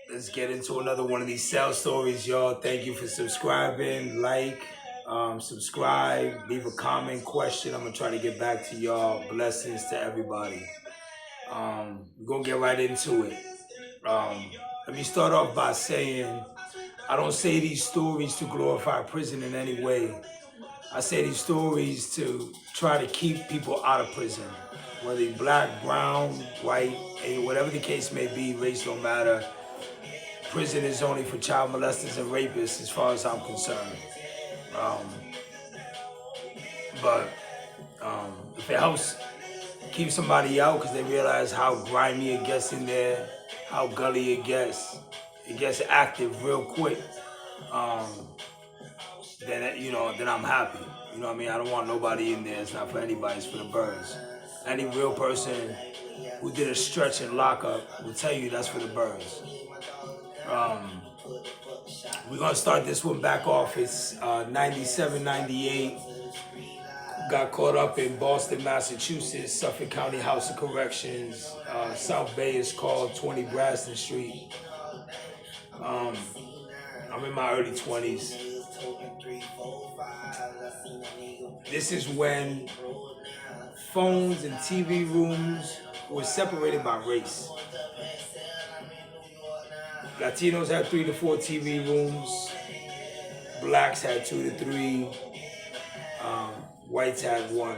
Let's get into another one of these cell stories, y'all. Thank you for subscribing, subscribe, leave a comment, question. I'm gonna try to get back to y'all. Blessings to everybody. We're gonna get right into it. Um, Let me start off by saying I don't say these stories to glorify prison in any way. I say these stories to try to keep people out of prison, whether you're black, brown, white, whatever the case may be. Race don't matter. Prison is only for child molesters and rapists, as far as I'm concerned. Um, but if it helps keep somebody out because they realize how grimy it gets in there, how gully it gets active real quick. Um, then I'm happy. You know what I mean? I don't want nobody in there. It's not for anybody. It's for the birds. Any real person who did a stretch and lockup will tell you that's for the birds. Um, we're gonna start this one back off. It's 97, 98. Got caught up in Boston, Massachusetts, Suffolk County House of Corrections. South Bay is called 20 Braston Street. I'm in my early 20s. This is when phones and TV rooms were separated by race. Latinos had 3 to 4 TV rooms. Blacks had 2 to 3. Whites had 1.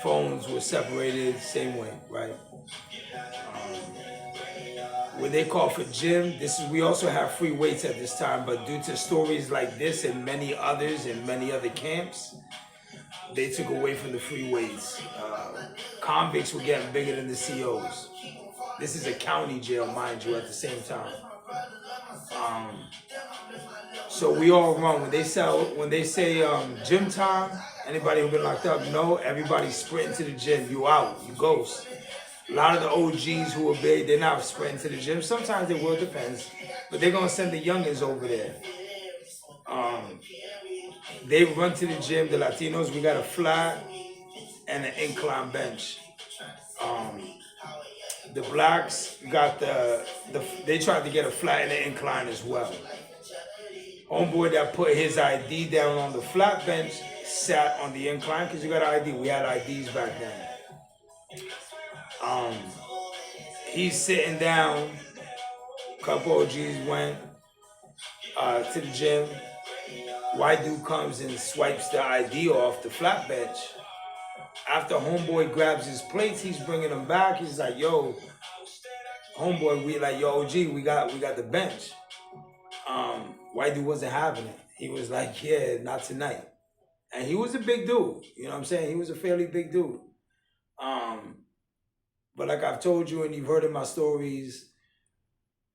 Phones were separated same way, right? When they call for gym, we also have free weights at this time, but due to stories like this and many others in many other camps, they took away from the free weights. Convicts were getting bigger than the COs. This is a county jail, mind you, at the same time. So we all run. When they say gym time, anybody who been locked up, no, everybody's sprinting to the gym. You out, you ghost. A lot of the OGs who are big, they're not sprinting to the gym. Sometimes they will, depends. But they're gonna send the youngins over there. They run to the gym. The Latinos, we got a flat and an incline bench. The blacks got they tried to get a flat and an incline as well. Homeboy that put his ID down on the flat bench sat on the incline because you got an ID. We had IDs back then. He's sitting down. A couple OGs went to the gym. White dude comes and swipes the ID off the flat bench. After homeboy grabs his plates, he's bringing them back. He's like, "Yo, homeboy, we like, yo, OG, we got the bench." White dude wasn't having it. He was like, "Yeah, not tonight." And he was a big dude. You know what I'm saying? He was a fairly big dude. But like I've told you and you've heard in my stories,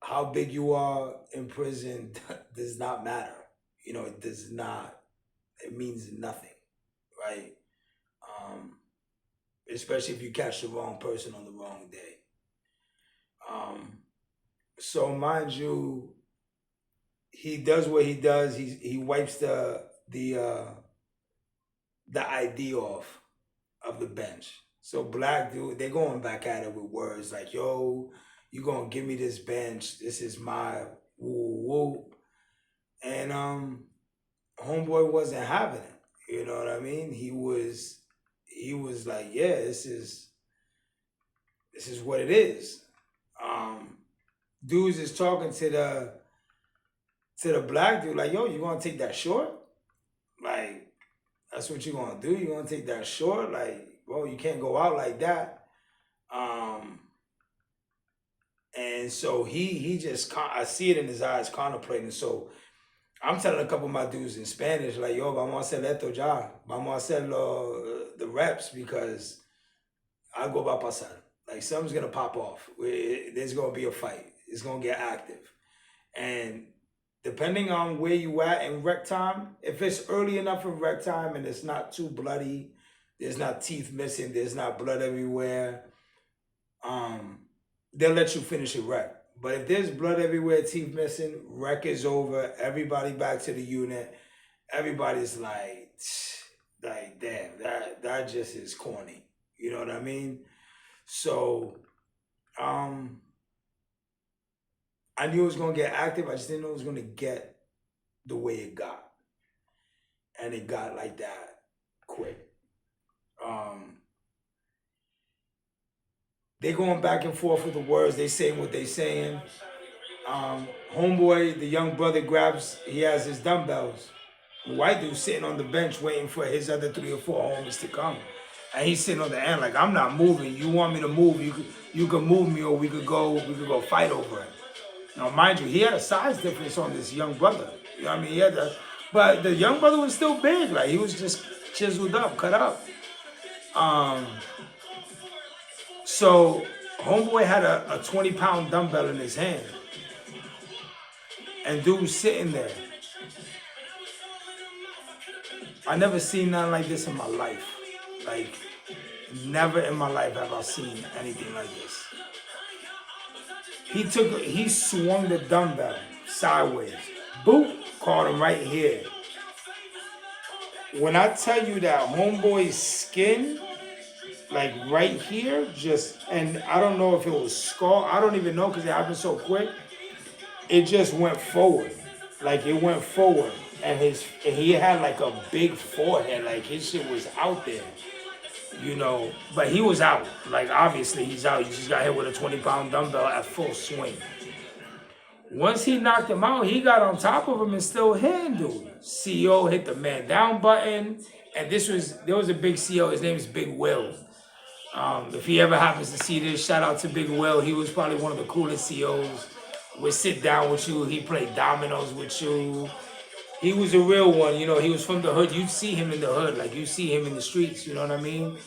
how big you are in prison does not matter. You know, it does not. It means nothing, right? Especially if you catch the wrong person on the wrong day. So mind you, he does what he does. He wipes the ID off of the bench. So black dude, they're going back at it with words like, "Yo, you gonna give me this bench? This is my woo woo." And homeboy wasn't having it. You know what I mean? He was like, "Yeah, this is what it is." Dudes is talking to the black dude like, "Yo, you gonna take that short? Like, that's what you gonna do? You gonna take that short? Like, bro, you can't go out like that." And so he just, I see it in his eyes contemplating. So I'm telling a couple of my dudes in Spanish, like, "Yo, vamos a hacer esto ya. Vamos a hacer the reps because algo va a pasar." Like, something's going to pop off. There's going to be a fight. It's going to get active. And depending on where you at in rec time, if it's early enough in rec time and it's not too bloody, there's not teeth missing, there's not blood everywhere, they'll let you finish your rec. But if there's blood everywhere, teeth missing, rec is over, everybody back to the unit, everybody's like, damn, that just is corny. You know what I mean? So Um, I knew it was gonna get active. I just didn't know it was gonna get the way it got, and it got like that quick. Um, they going back and forth with the words. They saying what they saying. Homeboy, the young brother grabs. He has his dumbbells. The white dude sitting on the bench waiting for his other 3 or 4 homies to come, and he's sitting on the end like, I'm not moving. You want me to move? You can move me, or we could go fight over it. Now, mind you, he had a size difference on this young brother. You know what I mean? But the young brother was still big. Like, he was just chiseled up, cut up. So homeboy had a 20-pound dumbbell in his hand, and dude was sitting there. I never seen nothing like this in my life. Like, never in my life have I seen anything like this. He swung the dumbbell sideways. Boop, caught him right here. When I tell you that homeboy's skin, like right here, and I don't know if it was scar, I don't even know because it happened so quick. It just went forward. Like, it went forward. And he had like a big forehead, like his shit was out there, you know. But he was out. Like, obviously he's out. He just got hit with a 20-pound dumbbell at full swing. Once he knocked him out, he got on top of him and still hit dude. CO hit the man down button, and there was a big CO. His name is Big Will. If he ever happens to see this, shout out to Big Will. He was probably one of the coolest COs. Would sit down with you. He played dominoes with you. He was a real one, you know. He was from the hood. You'd see him in the hood, like you see him in the streets, you know what I mean?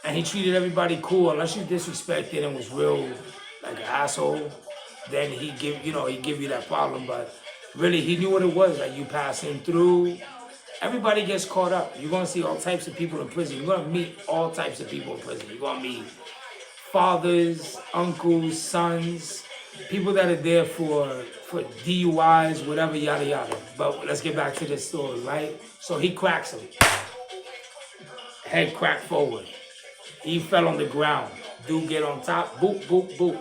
And he treated everybody cool, unless you disrespected and was real like an asshole. Then he give you that problem. But really, he knew what it was. Like, you pass him through, everybody gets caught up. You're gonna see all types of people in prison. You're gonna meet all types of people in prison. You're gonna meet fathers, uncles, sons, people that are there for DUIs, whatever, yada yada. But let's get back to this story, right? So he cracks him. Head cracked forward. He fell on the ground. Dude get on top. Boop, boop, boop.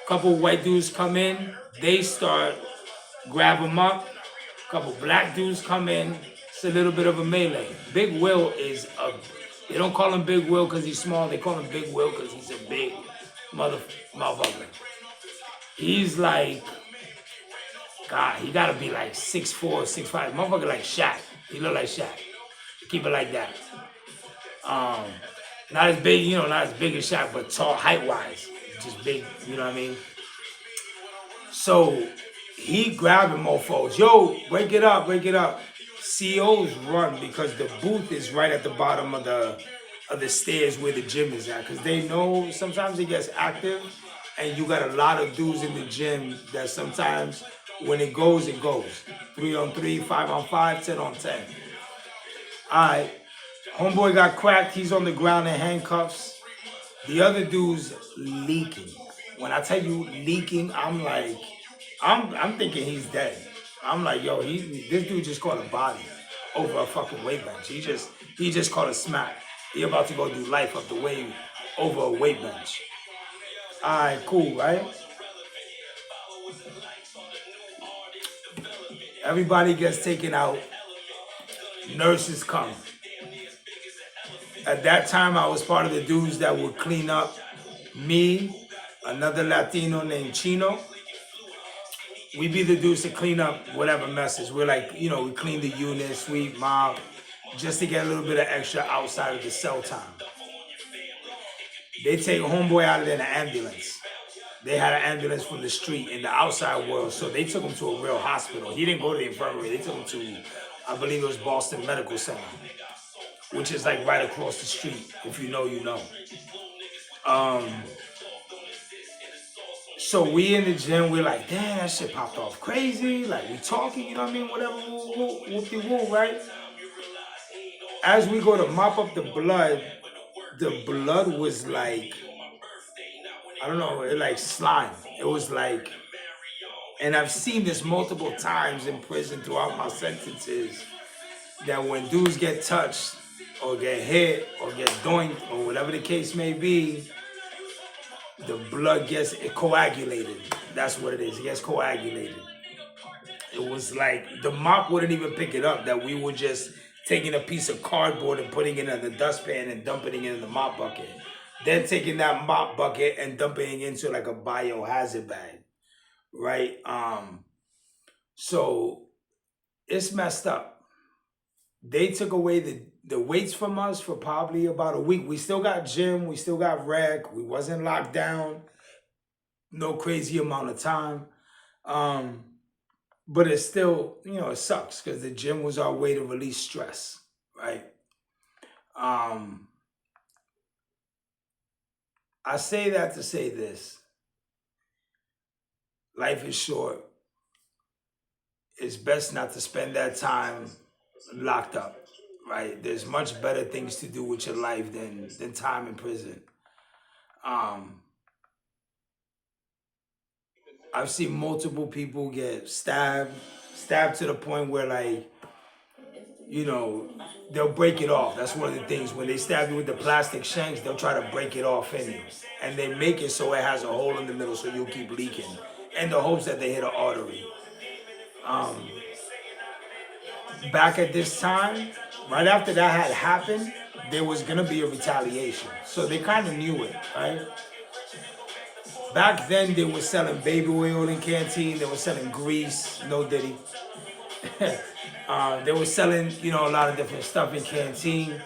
Couple white dudes come in. They start grab him up. Couple black dudes come in. It's a little bit of a melee. Big Will they don't call him Big Will because he's small. They call him Big Will because he's a big motherfucker. He's like, God, he gotta be like 6'4", 6'5". Motherfucker like Shaq. He look like Shaq. Keep it like that. Not as big, not as big as Shaq, but tall, height-wise. Just big, you know what I mean? So he grabbing mofos. Yo, break it up, break it up. COs run because the booth is right at the bottom of the stairs where the gym is at. Because they know sometimes it gets active, and you got a lot of dudes in the gym that sometimes when it goes, it goes. 3-on-3, 5-on-5, 10-on-10. All right. Homeboy got cracked. He's on the ground in handcuffs. The other dude's leaking. When I tell you leaking, I'm like, I'm thinking he's dead. I'm like, yo, this dude just caught a body over a fucking weight bench. He just caught a smack. He about to go do life up the way over a weight bench. All right, cool, right? Everybody gets taken out. Nurses come. At that time, I was part of the dudes that would clean up. Me, another Latino named Chino. We be the dudes to clean up whatever messes. We're like, we clean the unit, sweep, mop, just to get a little bit of extra outside of the cell time. They take homeboy out of there in an ambulance. They had an ambulance from the street in the outside world, so they took him to a real hospital. He didn't go to the infirmary. They took him to, I believe it was Boston Medical Center, which is like right across the street. If you know, you know. So we in the gym, we're like, damn, that shit popped off crazy. Like, we talking, you know what I mean? Whatever, whoop-de-whoop, right? As we go to mop up the blood was like, I don't know, it like slime. It was like, and I've seen this multiple times in prison throughout my sentences, that when dudes get touched or get hit or get doinked or whatever the case may be, the blood gets coagulated. That's what it is. It gets coagulated. It was like the mop wouldn't even pick it up. That we were just taking a piece of cardboard and putting it in the dustpan and dumping it in the mop bucket. Then taking that mop bucket and dumping it into like a biohazard bag, right? So it's messed up. They took away the weights from us for probably about a week. We still got gym, we still got rec, we wasn't locked down, no crazy amount of time. But it's still, it sucks because the gym was our way to release stress, right? I say that to say this. Life is short. It's best not to spend that time locked up, right? There's much better things to do with your life than time in prison. I've seen multiple people get stabbed to the point where, like, they'll break it off. That's one of the things. When they stab you with the plastic shanks, they'll try to break it off in you. And they make it so it has a hole in the middle so you'll keep leaking. In the hopes that they hit an artery. Back at this time, right after that had happened, there was going to be a retaliation. So they kind of knew it, right? Back then, they were selling baby oil in canteen. They were selling grease, no diddy. They were selling, a lot of different stuff in canteen.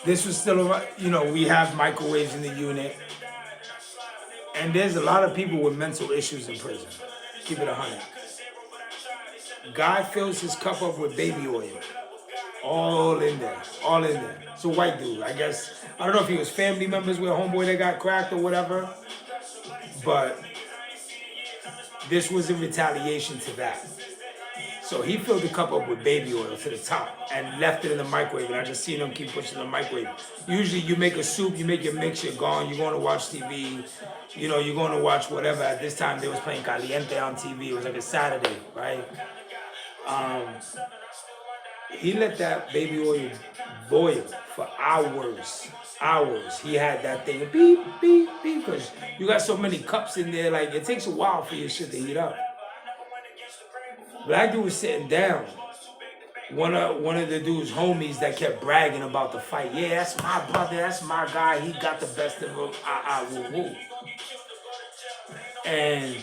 This was still around, we have microwaves in the unit. And there's a lot of people with mental issues in prison. Keep it 100. Guy fills his cup up with baby oil. All in there. All in there. It's a white dude, I guess. I don't know if he was family members with a homeboy that got cracked or whatever. But this was in retaliation to that. So he filled the cup up with baby oil to the top and left it in the microwave. And I just seen him keep pushing the microwave. Usually you make a soup, you make your mix, you're gone. You're going to watch TV. You're going to watch whatever. At this time, they was playing Caliente on TV. It was like a Saturday, right? He let that baby oil boil for hours. Hours. He had that thing beep, beep, beep. Because you got so many cups in there. Like, it takes a while for your shit to heat up. Black dude was sitting down. One of the dude's homies that kept bragging about the fight. Yeah, that's my brother. That's my guy. He got the best of him. Woo, woo. And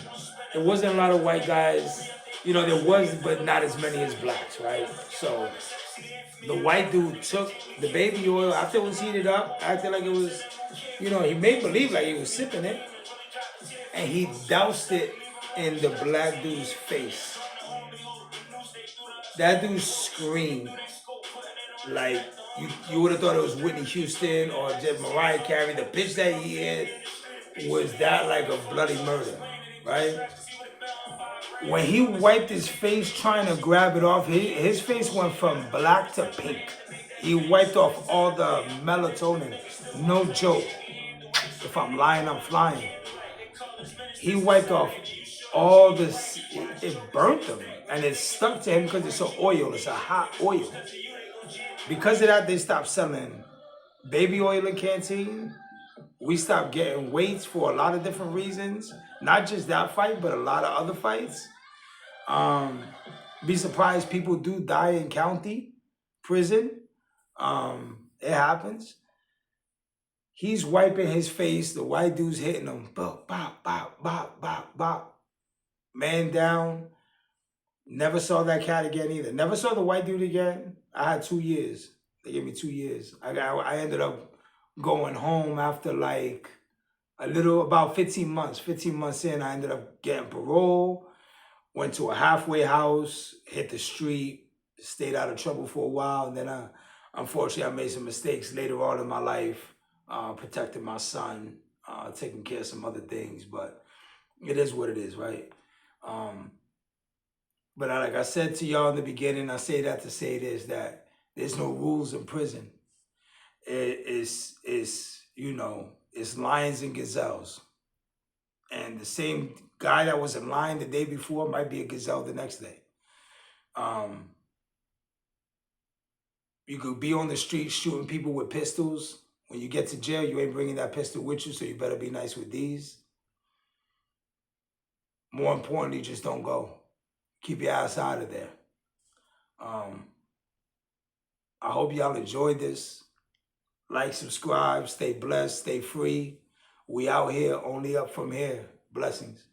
there wasn't a lot of white guys. There was, but not as many as blacks, right? So the white dude took the baby oil after it was heated up, acted like it was, he made believe like he was sipping it. And he doused it in the black dude's face. That dude screamed like you would have thought it was Whitney Houston or just Mariah Carey. The pitch that he hit was that like a bloody murder, right? When he wiped his face trying to grab it off, his face went from black to pink. He wiped off all the melatonin. No joke. If I'm lying, I'm flying. He wiped off all this. It burnt him. And it stuck to him because it's an oil. It's a hot oil. Because of that, they stopped selling baby oil in canteen. We stopped getting weights for a lot of different reasons. Not just that fight, but a lot of other fights. Be surprised people do die in county prison. It happens. He's wiping his face. The white dude's hitting him. Bop, bop, bop, bop, bop, bop. Man down. Never saw that cat again either. Never saw the white dude again. I had 2 years. They gave me 2 years. I ended up going home after like about 15 months. 15 months in, I ended up getting parole. Went to a halfway house, hit the street, stayed out of trouble for a while. And then unfortunately, I made some mistakes later on in my life, protecting my son, taking care of some other things. But it is what it is, right? But like I said to y'all in the beginning, I say that to say this, that there's no rules in prison. It's lions and gazelles. And the same guy that was a lion the day before might be a gazelle the next day. You could be on the street shooting people with pistols When you get to jail, you ain't bringing that pistol with you, so you better be nice with these. More importantly, just don't go. Keep your ass out of there. I hope y'all enjoyed this. Like, subscribe, stay blessed, stay free. We out here, only up from here. Blessings.